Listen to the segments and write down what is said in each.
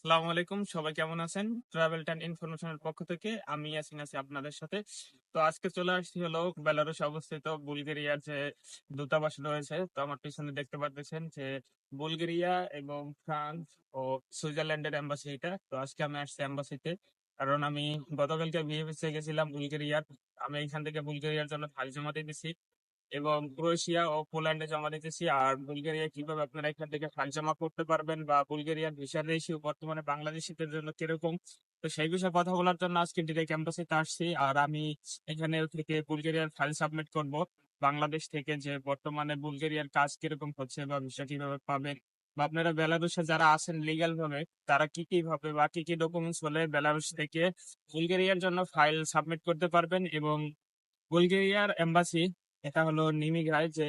আসসালামু আলাইকুম, সবাই কেমন আছেন? ট্রাভেল অ্যান্ড ইনফরমেশনের পক্ষ থেকে আমি ইয়াসিন আছি আপনাদের সাথে। তো আজকে চলে আসছি হলো বেলারুশে অবস্থিত বুলগেরিয়ার যে দূতাবাস রয়েছে। তো আমার পিছনে দেখতে পাচ্ছেন যে বুলগেরিয়া এবং ফ্রান্স ও সুইজারল্যান্ডের এম্বাসি এটা। তো আজকে আমি আসছি এম্বাসিতে, কারণ আমি গতকালকে বিএফএস এ গেছিলাম বুলগেরিয়ার। আমি এখান থেকে বুলগেরিয়ার জন্য ফাইল জমা দিয়ে দিছি এবং ক্রোয়েশিয়া ও পোল্যান্ডে জমা দিতেছি। আর বুলগেরিয়া কিভাবে আপনারা এখান থেকে ফান্ড জমা করতে পারবেন বা বুলগেরিয়ার ভিসার রেশিও বর্তমানে বাংলাদেশিদের জন্য কিরকম, তো সেই বিষয়ে কথা বলার জন্য আজকে ডিরেক্ট ক্যাম্পাসে আসছি। আর আমি এখানে থেকে বুলগেরিয়ার ফাইল সাবমিট করব বাংলাদেশ থেকে, যে বর্তমানে বুলগেরিয়ার কাজ কিরকম হচ্ছে বা ভিসা কিভাবে পাবেন, বা আপনারা বেলারুশে যারা আছেন লিগ্যাল ভাবে তারা কি কি ভাবে বা কি কি ডকুমেন্টস হলে বেলারুশ থেকে বুলগেরিয়ার জন্য ফাইল সাবমিট করতে পারবেন। এবং বুলগেরিয়ার এম্বাসি, এটা হলো নিমিগ্রায় যে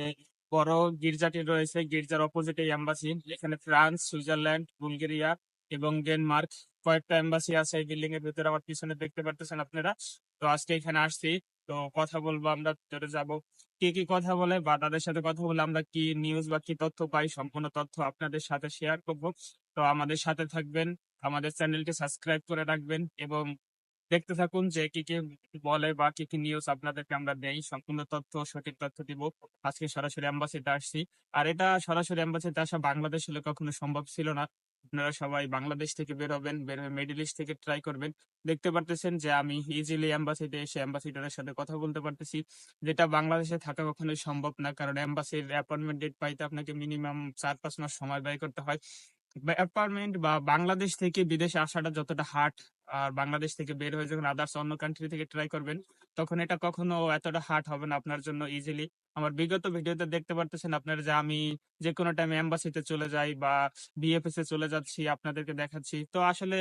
বড় গির্জাটি রয়েছে, গির্জার অপোজিটে এম্বাসি। এখানে ফ্রান্স, সুইজারল্যান্ড, বুলগেরিয়া এবং ডেনমার্ক কয়েকটা এম্বাসি আছে এই বিল্ডিং এর ভিতরে, আমার পিছনে দেখতে পারতেছেন আপনারা। তো আজকে এখানে আসছি, তো কথা বলবো, আমরা ভিতরে যাব, কি কি কথা বলে বা তাদের সাথে কথা বলে আমরা কি নিউজ বা কি তথ্য পাই, সম্পূর্ণ তথ্য আপনাদের সাথে শেয়ার করব। তো আমাদের সাথে থাকবেন, আমাদের চ্যানেলটি সাবস্ক্রাইব করে রাখবেন এবং দেখতে থাকুন যে কি কি বলে বা কি কি নিউজ আপনাদেরকে আমরা দেই, সম্পূর্ণ তথ্য, সঠিক তথ্য দিব। আজকে সরাসরি এম্বাসিতে আসছি, আর এটা সরাসরি এম্বাসিতে আসা বাংলাদেশ হলে কখনো সম্ভব ছিল না। আপনারা সবাই বাংলাদেশ থেকে বের হবেন, বের হয়ে মিডল ইস্ট থেকে ট্রাই করবেন। দেখতে পারতেছেন যে আমি ইজিলি এম্বাসিতে এসে অ্যাম্বাসিডারের সাথে কথা বলতে পারতেছি, যেটা বাংলাদেশে থাকা কখনোই সম্ভব না, কারণ এম্বাসির অ্যাপয়েন্টমেন্ট ডেট পাইতে আপনাকে মিনিমাম 4-5 মাস সময় ব্যয় করতে হয়। অ্যাপার্টমেন্ট বা বাংলাদেশ থেকে বিদেশে আসাটা যতটা হার্ড, আর বাংলাদেশ থেকে বের হয়ে যখন আদার্স অন্য কান্ট্রি থেকে ট্রাই করবেন, তখন এটা কখনো এতটা হার্ড হবে না আপনার জন্য ইজিলি। আমার বিগত ভিডিওতে দেখতে পারতেছেন আপনারা যে আমি যে কোনো টাইমে এম্বাসিতে চলে যাই বা বিএফএস এ চলে যাচ্ছি, আপনাদেরকে দেখাচ্ছি। তো আসলে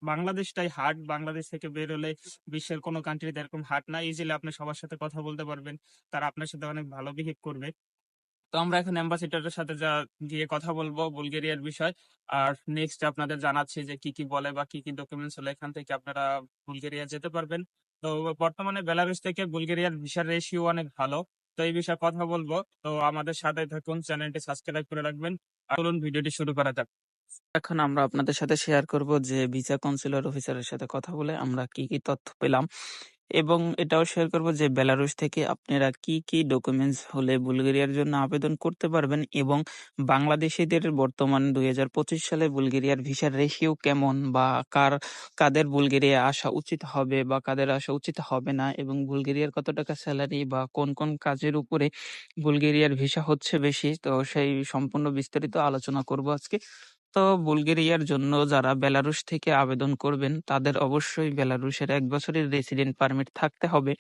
বাংলাদেশটাই হার্ড, বাংলাদেশ থেকে বের হলে বিশ্বের কোনো কান্ট্রিতে এরকম হার্ড না, ইজিলি আপনি সবার সাথে কথা বলতে পারবেন, তারা আপনার সাথে অনেক ভালো বিহেভ করবে। তো আমরা এখন অ্যাম্বাসিডারের সাথে গিয়ে কথা বলবো বুলগেরিয়ার বিষয়। আর নেক্সট আপনাদের জানাচ্ছি যে কি কি বলে বা কি কি ডকুমেন্টস হলে এখান থেকে আপনারা বুলগেরিয়া যেতে পারবেন। তো বর্তমানে বেলারুস থেকে বুলগেরিয়ার ভিসার রেশিও অনেক ভালো। তো এই বিষয়ে কথা বলবো, তো আমাদের সাথে থাকুন, চ্যানেলটি সাবস্ক্রাইব করে রাখবেন। আর চলুন ভিডিওটি শুরু করা যাক। এখন আমরা আপনাদের সাথে শেয়ার করব যে ভিসা কনসুলার অফিসারের সাথে কথা বলে আমরা কি কি তথ্য পেলাম, এবং এটাও শেয়ার করব যে বেলারুশ থেকে আপনারা কি কি ডকুমেন্টস হলে বুলগেরিয়ার জন্য আবেদন করতে পারবেন, এবং বাংলাদেশিদের বর্তমান 2025 সালে বুলগেরিয়ার ভিসার রেশিও কেমন, বা কাদের বুলগেরিয়া আসা উচিত হবে বা কাদের আসা উচিত হবে না, এবং বুলগেরিয়ার কত টাকা স্যালারি বা কোন কোন কাজের উপরে বুলগেরিয়ার ভিসা হচ্ছে বেশি। তো সেই সম্পূর্ণ বিস্তারিত আলোচনা করব আজকে। তো বুলগেরিয়ার জন্য যারা বেলারুশ থেকে আবেদন করবেন তাদের অবশ্যই বেলারুশের 1 বছরের রেসিডেন্ট পারমিট থাকতে হবে।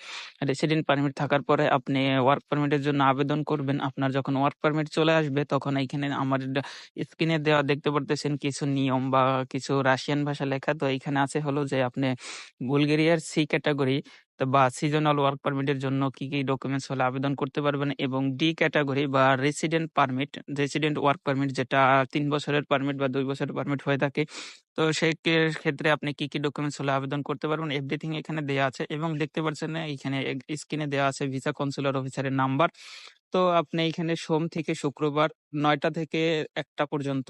রেসিডেন্ট পারমিট থাকার পরে আপনি ওয়ার্ক পারমিটের জন্য আবেদন করবেন। আপনার যখন ওয়ার্ক পারমিট চলে আসবে তখন এইখানে আমার স্ক্রিনে দেওয়া দেখতে পারতেছেন কিছু নিয়ম বা কিছু রাশিয়ান ভাষা লেখা। তো এইখানে আছে হলো যে আপনি বুলগেরিয়ার সি ক্যাটাগরি বা সিজনাল ওয়ার্ক পারমিটের জন্য কি কি ডকুমেন্টস হলে আবেদন করতে পারবেন, এবং ডি ক্যাটাগরি বা resident permit, resident work permit যেটা 3 বছরের পারমিট বা 2 বছরের পারমিট হয়ে থাকে, তো সেই ক্ষেত্রে আপনি কি কি ডকুমেন্টস হলে আবেদন করতে পারবেন এভরিথিং এখানে দেওয়া আছে। এবং দেখতে পাচ্ছেন না এখানে স্ক্রিনে দেওয়া আছে ভিসা কনসুলার অফিসারের নাম্বার। তো আপনি এখানে সোম থেকে শুক্রবার 9টা থেকে 1টা পর্যন্ত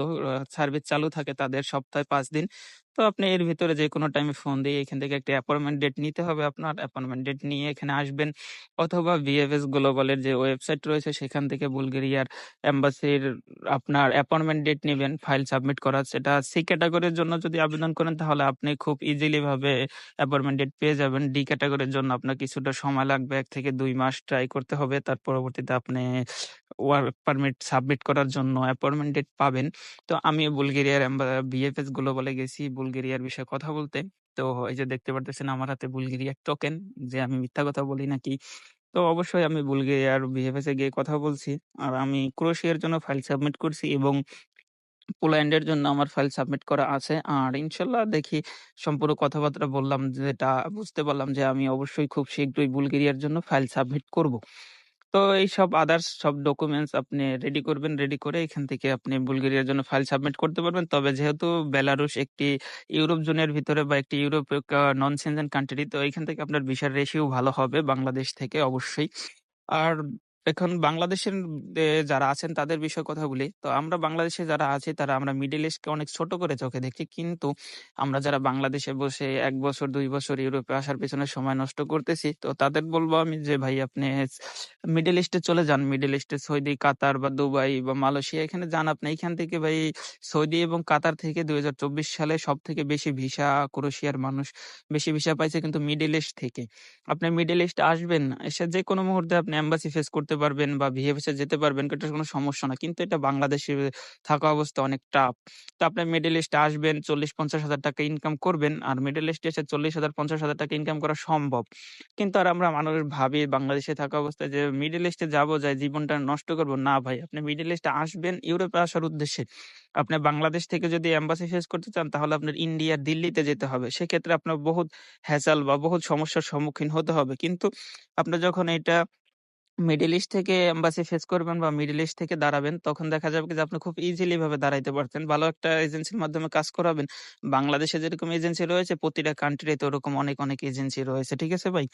সার্ভিস চালু থাকে তাদের, সপ্তাহে 5 দিন। তো আপনি এর ভিতরে যে কোনো টাইমে ফোন দিয়ে এখান থেকে একটা অ্যাপয়েন্টমেন্ট ডেট নিতে হবে। আপনার অ্যাপয়েন্টমেন্ট ডেট নিয়ে এখানে আসবেন, অথবা ভিএফএস গ্লোবালের যে ওয়েবসাইট রয়েছে সেখান থেকে বুলগেরিয়ার এম্বাসির আপনার অ্যাপয়েন্টমেন্ট ডেট নেবেন ফাইল সাবমিট করার। সেটা সি ক্যাটাগরির জন্য যদি আবেদন করেন তাহলে আপনি খুব ইজিলি ভাবে অ্যাপয়েন্টমেন্ট ডেট পেয়ে যাবেন। ডি ক্যাটাগরির জন্য আপনার কিছুটা সময় লাগবে, 1 থেকে 2 মাস ট্রাই করতে হবে। তার পরবর্তীতে আপনি ওয়ার্ক পারমিট সাবমিট করার জন্য অ্যাপয়েন্টমেন্ট ডেট পাবেন। তো আমি বুলগেরিয়ার বিএফএস গ্লোবালে গেছি বুলগেরিয়ার বিষয়ে কথা বলতে। তো এই যে দেখতে পারতেছেন আমার হাতে বুলগেরিয়ার টোকেন, যে আমি মিথ্যা কথা বলি নাকি। তো অবশ্যই আমি বুলগেরিয়ার বিএফএস এ গিয়ে কথা বলছি। আর আমি ক্রোয়েশিয়ার জন্য ফাইল সাবমিট করছি এবং পোল্যান্ডের জন্য আমার ফাইল সাবমিট করা আছে। আর ইনশাল্লাহ দেখি, সম্পূর্ণ কথাবার্তা বললাম, যেটা বুঝতে পারলাম যে আমি অবশ্যই খুব শীঘ্রই বুলগেরিয়ার জন্য ফাইল সাবমিট করব। তো এইসব আদার্স সব ডকুমেন্টস আপনি রেডি করবেন। রেডি করে এখান থেকে আপনি বুলগেরিয়ার জন্য ফাইল সাবমিট করতে পারবেন। তবে যেহেতু বেলারুশ একটি ইউরোপ জোনের ভিতরে বা একটি ইউরোপ নন সেনজেন কান্ট্রি, তো এখান থেকে আপনার ভিসার রেশিও ভালো হবে বাংলাদেশ থেকে অবশ্যই। আর এখন বাংলাদেশের যারা আছেন তাদের বিষয়ে কথা বলি। তো আমরা বাংলাদেশে যারা আছি তারা আমরা মিডল ইস্টকে অনেক ছোট করে চোখে দেখি। কিন্তু আমরা যারা বাংলাদেশে বসে ১ বছর ২ বছর ইউরোপে আসার পেছনে সময় নষ্ট করতেছি, তো তাদের বলব আমি যে ভাই আপনি মিডল ইস্টে চলে যান। মিডল ইস্টে সৌদি, কাতার বা দুবাই বা মালয়েশিয়া এখানে যান আপনি। এখান থেকে ভাই সৌদি এবং কাতার থেকে ২০২৪ সালে সবথেকে বেশি ভিসা ক্রোয়েশিয়ার মানুষ বেশি ভিসা পাইছে কিন্তু মিডল ইস্ট থেকে। আপনি মিডল ইস্টে আসবেন, এসে যেকোনো মুহূর্তে আপনি এম্বাসি ফেস করতে পারবেন বা ভিএফএস এ যেতে পারবেন। এটা কোনো সমস্যা না। কিন্তু এটা বাংলাদেশে থাকা অবস্থা অনেক টাফ। তো আপনি মিডল ইস্টে আসবেন, ৪০-৫০ হাজার টাকা ইনকাম করবেন। আর মিডল ইস্টে এসে ৪০,০০০-৫০ হাজার টাকা ইনকাম করা সম্ভব। কিন্তু আর আমরা মানুষ ভাবি বাংলাদেশে থাকা অবস্থায় যে মিডল ইস্টে যাবো, যাই জীবনটা নষ্ট করব। না ভাই, আপনি মিডল ইস্টে আসবেন ইউরোপে আসার উদ্দেশ্যে। আপনি বাংলাদেশ থেকে যদি এম্বাসি ফেস করতে চান তাহলে আপনার ইন্ডিয়া, দিল্লিতে যেতে হবে। সেক্ষেত্রে আপনার বহুত হ্যাসেল বা বহুত সমস্যার সম্মুখীন হতে হবে। কিন্তু আপনি যখন এটা মিডল ইস্ট থেকে এম্বাসি ফেস করবেন বা মিডল ইস্ট থেকে দাঁড়াবেন, তখন দেখা যাবে কি যে আপনি খুব ইজিলি ভাবে দাঁড়াইতে পারছেন। ভালো একটা এজেন্সির মাধ্যমে কাজ করাবেন। বাংলাদেশে যেরকম এজেন্সি রয়েছে প্রতিটা কান্ট্রিতে ওরকম অনেক এজেন্সি রয়েছে। ঠিক আছে ভাই?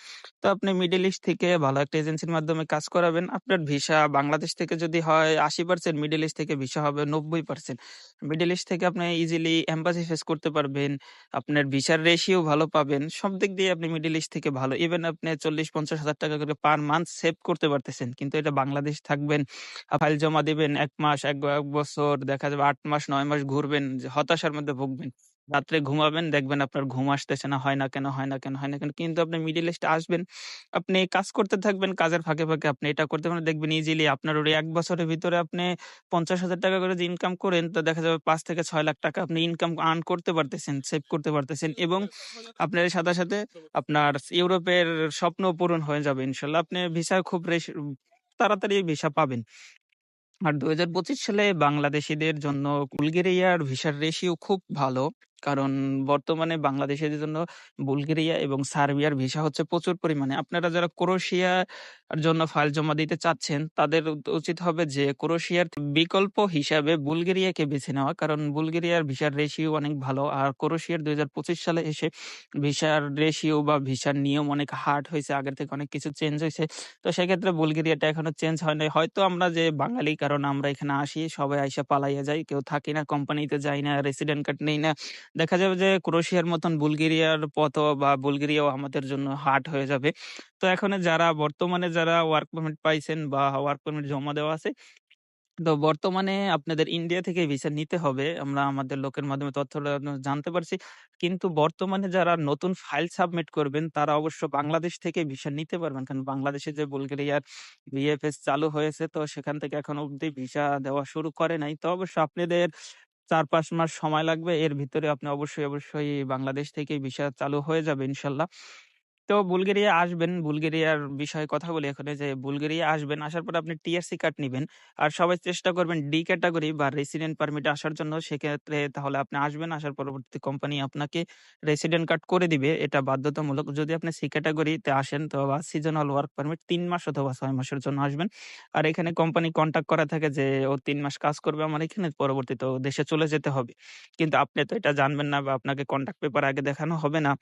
তো আপনি মিডল ইস্ট থেকে ভালো একটা এজেন্সির মাধ্যমে কাজ করাবেন। আপনার ভিসা বাংলাদেশ থেকে যদি হয় ৮০%, মিডল ইস্ট থেকে ভিসা হবে ৯০%। মিডল ইস্ট থেকে আপনি ইজিলি এম্বাসি ফেস করতে পারবেন। আপনার ভিসার রেশিও ভালো পাবেন। সব দিক দিয়ে আপনি মিডল ইস্ট থেকে ভালো। ইভেন আপনি ৪০-৫০ হাজার টাকা করে পার মান্থ সেভ করতে পারতেছেন। কিন্তু এটা বাংলাদেশ থাকবেন, ফাইল জমা দিবেন ১ মাস, ১ বছর, দেখা যাবে ৮ মাস, ৯ মাস ঘুরবেন, যে হতাশার মধ্যে ভুগবেন। রাত্রে ঘুমাবেন, দেখবেন আপনার ঘুম আসতেছে না, হয় না কেন, হয় না কেন, হয় না কেন। কিন্তু আপনি মিডল ইস্টে আসবেন, আপনি কাজ করতে থাকবেন, কাজের ফাঁকে আপনি এটা করতে পারেন, দেখবেন ইজিলি আপনার ওই ১ বছরের ভিতরে আপনি ৫০,০০০ টাকা করে যে ইনকাম করেন, তো দেখা যাবে ৫ থেকে ৬ লাখ টাকা আপনি ইনকাম আর্ন করতে পারতেছেন, সেভ করতে পারতেছেন এবং আপনার সাথে আপনার ইউরোপের স্বপ্ন পূরণ হয়ে যাবে ইনশাআল্লাহ। আপনি ভিসা খুব তাড়াতাড়ি ভিসা পাবেন। আর ২০২৫ সালে বাংলাদেশীদের জন্য বুলগেরিয়ার ভিসার রেশিও খুব ভালো। কারণ বর্তমানে বাংলাদেশীদের জন্য বুলগেরিয়া এবং সার্বিয়ার ভিসা হচ্ছে প্রচুর পরিমাণে। আপনারা যারা ক্রোয়েশিয়ার জন্য ফাইল জমা দিতে চাচ্ছেন, তাদের উচিত হবে যে ক্রোয়েশিয়ার বিকল্প হিসাবে বুলগেরিয়াকে বেছে নেওয়া। কারণ বুলগেরিয়ার ভিসার রেশিও অনেক ভালো। আর ক্রোয়েশিয়ার ২০২৫ সালে এসে ভিসার রেশিও বা ভিসার নিয়ম অনেক হার্ড হইছে। আগের থেকে অনেক কিছু চেঞ্জ হইছে। তো সেক্ষেত্রে বুলগেরিয়াটা এখনো চেঞ্জ হয় নাই। হয়তো আমরা যে বাঙালি, কারণ আমরা এখানে আসি, সবাই আইসা পালাইয়া যাই। কেউ থাকি না, কোম্পানিতে যাই না, রেসিডেন্ট কার্ড নেই না। দেখা যাবে যে ক্রোয়েশিয়ার মতন বুলগেরিয়ার পথও বা বুলগেরিয়াও আমাদের জন্য হার্ড হয়ে যাবে। তো এখন যারা বর্তমানে যারা ওয়ার্ক পারমিট পাইছেন বা ওয়ার্ক পারমিট জমা দেওয়া আছে, তো বর্তমানে আপনাদের ইন্ডিয়া থেকে ভিসা নিতে হবে। আমরা আমাদের লোকের মাধ্যমে তথ্যটা জানতে পারছি। কিন্তু বর্তমানে যারা নতুন ফাইল সাবমিট করবেন তারা অবশ্য বাংলাদেশ থেকে ভিসা নিতে পারবেন। কারণ বাংলাদেশে যে বুলগেরিয়ার ভিএফএস চালু হয়েছে, তো সেখান থেকে এখনো অব্দি ভিসা দেওয়া শুরু করে নাই। তো অবশ্য আপনাদের ৪-৫ মাস সময় লাগবে। এর ভিতরে আপনি অবশ্যই বাংলাদেশ থেকেই ভিসা চালু হয়ে যাবে ইনশাআল্লাহ। তো বুলগেরিয়া আসবেন, বুলগেরিয়ার বিষয়ে কথা বলি এখন, এই যে বুলগেরিয়া আসবেন, আসার পরে আপনি টিআরসি কার্ড নিবেন। আর সবাই চেষ্টা করবেন ডি ক্যাটেগরি বা রেসিডেন্ট পারমিটে আসার জন্য। সেক্ষেত্রে তাহলে আপনি আসবেন, আসার পরবর্তীতে কোম্পানি আপনাকে রেসিডেন্ট কার্ড করে দিবে। এটা বাধ্যতামূলক। যদি আপনি সি ক্যাটেগরিতে আসেন তো বা সিজনাল ওয়ার্ক পারমিট ৩ মাস অথবা ৬ মাসের জন্য আসবেন। আর এখানে কোম্পানি কন্ট্যাক্ট করা থাকে যে ও ৩ মাস কাজ করবে আমার এখানে, পরবর্তীতে ও দেশে চলে যেতে হবে। কিন্তু আপনি তো এটা জানবেন না বা আপনাকে কন্ট্যাক্ট পেপার আগে দেখানো হবে না।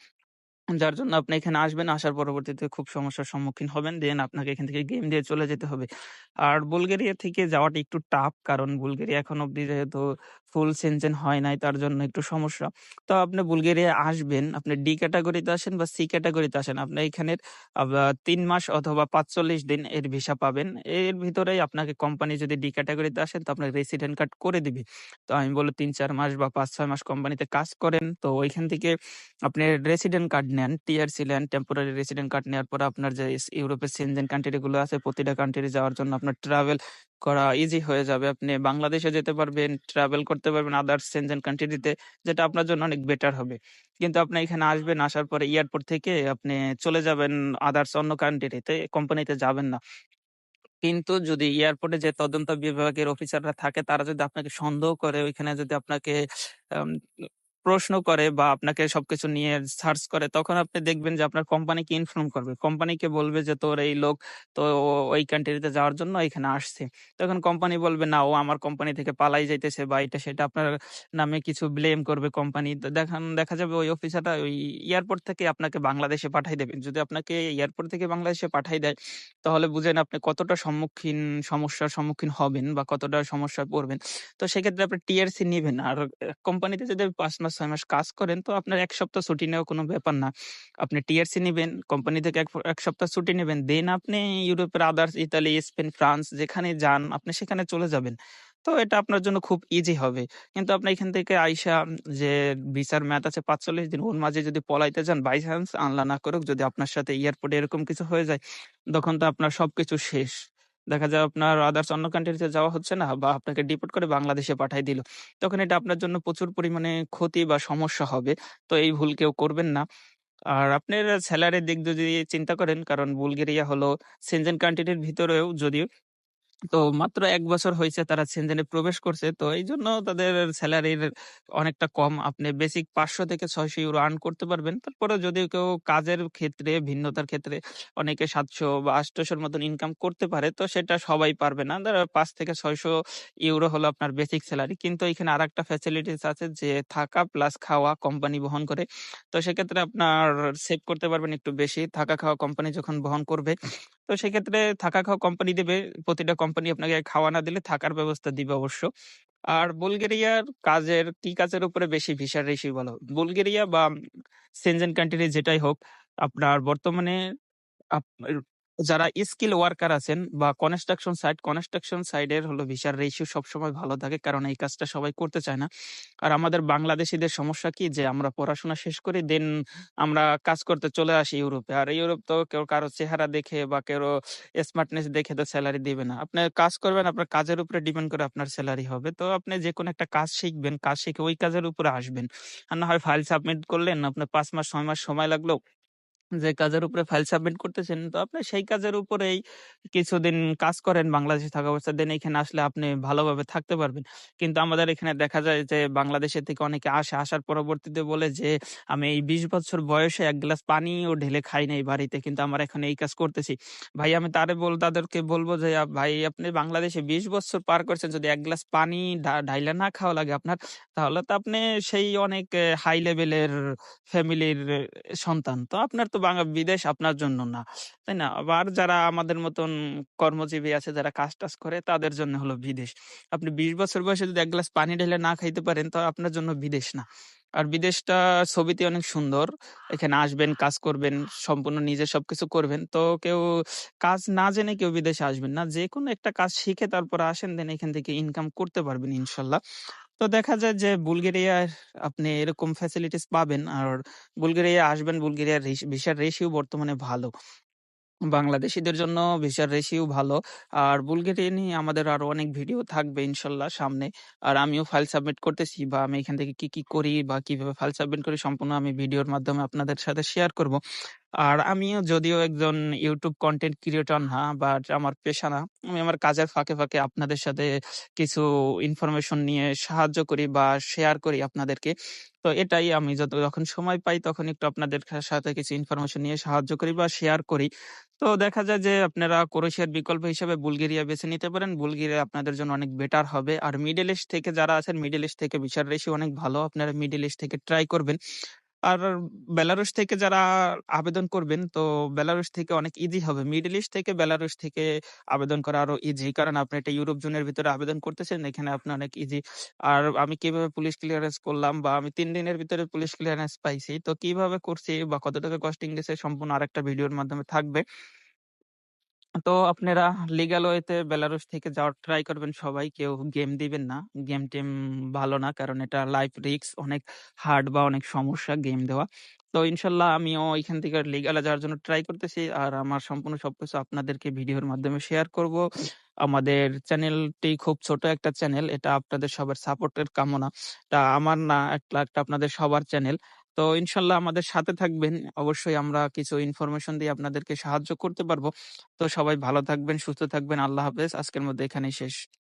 যার জন্য আপনি এখানে আসবেন, আসার পরবর্তীতে খুব সমস্যার সম্মুখীন হবেন। দেন আপনাকে এখান থেকে গেম দিয়ে চলে যেতে হবে। আর বুলগেরিয়া থেকে যাওয়াটা একটু টাফ, কারণ বুলগেরিয়া এখন অব্দি যেহেতু ফুল সেনজেন হয় নাই, তার জন্য একটু সমস্যা। তো আপনি বুলগেরিয়া আসবেন, আপনি ডি ক্যাটেগরিতে আসেন বা সি ক্যাটেগরিতে আসেন। আপনি এখানের ৩ মাস অথবা ৪৫ দিন এর ভিসা পাবেন। এর ভিতরেই আপনাকে কোম্পানি যদি ডি ক্যাটেগরিতে আসেন তো আপনার রেসিডেন্ট কার্ড করে দিবে। তো আমি বলব ৩-৪ মাস বা ৫-৬ মাস কোম্পানিতে কাজ করেন। তো ওইখান থেকে আপনি রেসিডেন্ট কার্ড নেন, টিআরসি নেন, টেম্পোরারি রেসিডেন্ট কার্ড নেওয়ার পরে আপনার যে ইউরোপের সেনজেন কান্ট্রি গুলো আছে, প্রতিটা কান্ট্রি যাওয়ার জন্য আপনার ট্রাভেল করা ইজি হয়ে যাবে। আপনি বাংলাদেশে যেতে পারবেন, ট্রাভেল করতে পারবেন আদার্স সেনজেন কান্ট্রিতে, যেটা আপনার জন্য অনেক বেটার হবে। কিন্তু আপনি এখানে আসবেন, আসার পরে এয়ারপোর্ট থেকে আপনি চলে যাবেন আদার্স অন্য কান্ট্রিতে, কোম্পানিতে যাবেন না। কিন্তু যদি এয়ারপোর্টে যে তদন্ত বিভাগের অফিসাররা থাকে তারা যদি আপনাকে সন্দেহ করে, ওইখানে যদি আপনাকে আম প্রশ্ন করে বা আপনাকে সবকিছু নিয়ে সার্চ করে, তখন আপনি দেখবেন যে আপনার কোম্পানিকে ইনফর্ম করবে। কোম্পানিকে বলবে যে তোর এই লোক তো ওই কান্ট্রিতে যাওয়ার জন্য এখানে আসছে। তখন কোম্পানি বলবে না, ও আমার কোম্পানি থেকে পালাই যাইতেছে বা এটা সেটা আপনার নামে কিছু ব্লেম করবে কোম্পানি। তো দেখা যাবে ওই অফিসারটা ওই এয়ারপোর্ট থেকে আপনাকে বাংলাদেশে পাঠায় দেবে। যদি আপনাকে এয়ারপোর্ট থেকে বাংলাদেশে পাঠায় দেয়, তাহলে বুঝেন আপনি কতটা সমস্যার সম্মুখীন হবেন বা কতটা সমস্যায় পড়বেন। তো সেক্ষেত্রে আপনি টিআরসি নিবেন। আর কোম্পানিতে যদি ৫ মাস ৬ মাস কাজ করেন, তো আপনার ১ সপ্তাহ ছুটি নেওয়া কোনো ব্যাপার না। আপনি টিআরসি নিবেন, কোম্পানি থেকে ১ সপ্তাহ ছুটি নিবেন। দেন আপনি ইউরোপের আদার্স ইতালি, স্পেন, ফ্রান্স যেখানে যান আপনি সেখানে চলে যাবেন। তো এটা আপনার জন্য খুব ইজি হবে। কিন্তু আপনি এখান থেকে আইসা যে ভিসার মেয়াদ আছে ৪৫ দিন, ওর মাঝে যদি পলাইতে যান, বাই চান্স আল্লাহ না করুক যদি আপনার সাথে এয়ারপোর্টে এরকম কিছু হয়ে যায়, তখন তো আপনার সবকিছু শেষ। দেখা যায় আপনার আদার্স অন্য কান্ট্রিতে যাওয়া হচ্ছে না বা আপনাকে ডিপোর্ট করে বাংলাদেশে পাঠায় দিল। তখন এটা আপনার জন্য প্রচুর পরিমাণে ক্ষতি বা সমস্যা হবে। তো এই ভুল কেউ করবেন না। আর আপনার সেলারির দিক যদি চিন্তা করেন, কারণ বুলগেরিয়া হলো সেনজেন কান্ট্রির ভিতরেও যদিও, তো মাত্র ১ বছর হইছে তারা সেনজেনে প্রবেশ করছে। তো এইজন্য তাদের সেলারির অনেকটা কম। আপনি বেসিক ৫০০ থেকে ৬০০ ইউরো আর্ন করতে পারবেন। তারপরেও যদি কেউ কাজের ক্ষেত্রে, ভিন্নতার ক্ষেত্রে অনেকে ৭০০ বা ৮০০ র মতন ইনকাম করতে পারে। তো সেটা সবাই পারবে না। ধরেন ৫ থেকে ৬০০ ইউরো হলো আপনার বেসিক সেলারি। কিন্তু এখানে আরেকটা ফ্যাসিলিটিস আছে যে থাকা প্লাস খাওয়া কোম্পানি বহন করে। তো সেক্ষেত্রে আপনার সেভ করতে পারবেন একটু বেশি। থাকা খাওয়া কোম্পানি যখন বহন করবে, তো সেক্ষেত্রে থাকা খাওয়া কোম্পানি দিবে। প্রতিটা কোম্পানি আপনাকে খাওয়া না দিলে থাকার ব্যবস্থা দিবে অবশ্য। আর বুলগেরিয়ার কি কাজের উপরে বেশি ভিসার রেশিও ভালো? বুলগেরিয়া বা সেনজেন কান্ট্রি যেটাই হোক, আপনার বর্তমানে আপ এর যারা স্কিল ওয়ার্কার আছেন বা কনস্ট্রাকশন সাইডের হলো ভিসার রেশিও সবসময় ভালো থাকে। কারণ এই কাজটা সবাই করতে চায় না। আর আমাদের বাংলাদেশীদের সমস্যা কি যে আমরা পড়াশোনা শেষ করি, দেন আমরা কাজ করতে চলে আসি ইউরোপে। আর ইউরোপ তো কেউ কারো চেহারা দেখে বা কারো স্মার্টনেস দেখে তো সেলারি দিবে না। আপনি কাজ করবেন, আপনার কাজের উপরে ডিপেন্ড করে আপনার সেলারি হবে। তো আপনি যেকোনো একটা কাজ শিখবেন, কাজ শিখে ওই কাজের উপরে আসবেন। আর না হয় ফাইল সাবমিট করলেন, আপনার ৫ মাস ৬ মাস সময় লাগলো যে কাজের উপরে ফাইল সাবমিট করতেছেন, তো আপনি সেই কাজের উপরেই কিছুদিন কাজ করেন বাংলাদেশে থাকা অবস্থায়, দেন এখানে আসলে আপনি ভালোভাবে থাকতে পারবেন। কিন্তু আমাদের এখানে দেখা যায় যে বাংলাদেশের থেকে অনেকে আসে, আসার পরবর্তীতে বলে যে আমি এই ২০ বছর বয়সে ১ গ্লাস পানিও ঢেলে খাই নাই বাড়িতে, কিন্তু আমার এখন এই কাজ করতেছি। ভাই আমি তাদেরকে বলবো যে ভাই আপনি বাংলাদেশে ২০ বছর পার করছেন, যদি ১ গ্লাস পানি ঢাইলা না খাওয়া লাগে আপনার, তাহলে তো আপনি সেই অনেক হাই লেভেলের ফ্যামিলির সন্তান। তো আপনার তো বিদেশ আপনার জন্য না। তাই না? আবার যারা আমাদের মতন কর্মজীবী আছে, যারা কাজ-টাজ করে তাদের জন্য হলো বিদেশ। আপনি ২০ বছর বয়সে যদি ১ গ্লাস পানি ঢেলে না খাইতে পারেন, তো আপনার জন্য বিদেশ না। আর বিদেশটা ছবিতে অনেক সুন্দর। এখানে আসবেন, কাজ করবেন, সম্পূর্ণ নিজে সবকিছু করবেন। তো কেউ কাজ না জেনে কেউ বিদেশে আসবেন না। যেকোনো একটা কাজ শিখে তারপরে আসেন, দেন এখান থেকে ইনকাম করতে পারবেন ইনশাল্লাহ। তো দেখা যায় যে বুলগেরিয়ায় আপনি এরকম ফ্যাসিলিটিস পাবেন। আর বুলগেরিয়া আসবেন, বুলগেরিয়ার ভিসার রেশিও বর্তমানে ভালো। বাংলাদেশীদের জন্য ভিসার রেশিও ভালো। আর বুলগেরিয়া নিয়ে আমাদের আরো অনেক ভিডিও থাকবে ইনশাল্লাহ সামনে। আর আমিও ফাইল সাবমিট করতেছি বা আমি এখান থেকে কি করি বা কিভাবে ফাইল সাবমিট করি, সম্পূর্ণ আমি ভিডিওর মাধ্যমে আপনাদের সাথে শেয়ার করব। আর আমিও যদিও একজন ইউটিউব কনটেন্ট ক্রিয়েটর না, বাট আমার পেশা না। আমি আমার কাজের ফাঁকে আপনাদের সাথে কিছু ইনফরমেশন নিয়ে সাহায্য করি বা শেয়ার করি আপনাদেরকে। তো এটাই, আমি যখন সময় পাই তখন একটু আপনাদের সাথে কিছু ইনফরমেশন নিয়ে সাহায্য করি বা শেয়ার করি। তো দেখা যায় যে আপনারা ক্রোয়েশিয়ার বিকল্প হিসেবে বুলগেরিয়া বেছে নিতে পারেন। বুলগেরিয়া আপনাদের জন্য অনেক বেটার হবে। আর মিডল ইস্ট থেকে যারা আছেন, মিডল ইস্ট থেকে ভিসার রেশিও অনেক ভালো। আপনারা মিডল ইস্ট থেকে ট্রাই করবেন। আর বেলারুশ থেকে যারা আবেদন করবেন, তো বেলারুশ থেকে অনেক ইজি হবে। মিডল ইস্ট থেকে বেলারুশ থেকে আবেদন করা আরো ইজি। কারণ আপনি একটা ইউরোপ জোনের ভিতরে আবেদন করতেছেন, এখানে আপনি অনেক ইজি। আর আমি কিভাবে পুলিশ ক্লিয়ারেন্স করলাম বা আমি ৩ দিনের ভিতরে পুলিশ ক্লিয়ারেন্স পাইছি। তো কিভাবে করছি বা কত টাকা কস্টিং গেছে, সম্পূর্ণ আরেকটা ভিডিওর মাধ্যমে থাকবে। তো আপনারা লিগ্যাল ওয়েতে বেলারুশ থেকে যাওয়ার ট্রাই করবেন সবাই। কেউ গেম দিবেন না। গেম-টেম ভালো না। কারণ এটা লাইফ রিস্ক, অনেক হার্ড বা অনেক সমস্যা গেম দেওয়া। তো ইনশাল্লাহ আমিও এখান থেকে লিগ্যালে যাওয়ার জন্য ট্রাই করতেছি। আর আমার সম্পূর্ণ সবকিছু আপনাদেরকে ভিডিওর মাধ্যমে শেয়ার করব। আমাদের চ্যানেলটি খুব ছোট একটা চ্যানেল। এটা আপনাদের সবার সাপোর্টের কামনা। এটা আমার না, একটা আপনাদের সবার চ্যানেল। তো ইনশাল্লাহ আমাদের সাথে থাকবেন। অবশ্যই আমরা কিছু ইনফরমেশন দিয়ে আপনাদেরকে সাহায্য করতে পারব। তো সবাই ভালো থাকবেন, সুস্থ থাকবেন। আল্লাহ হাফেজ। আজকের মধ্যে এখানেই শেষ।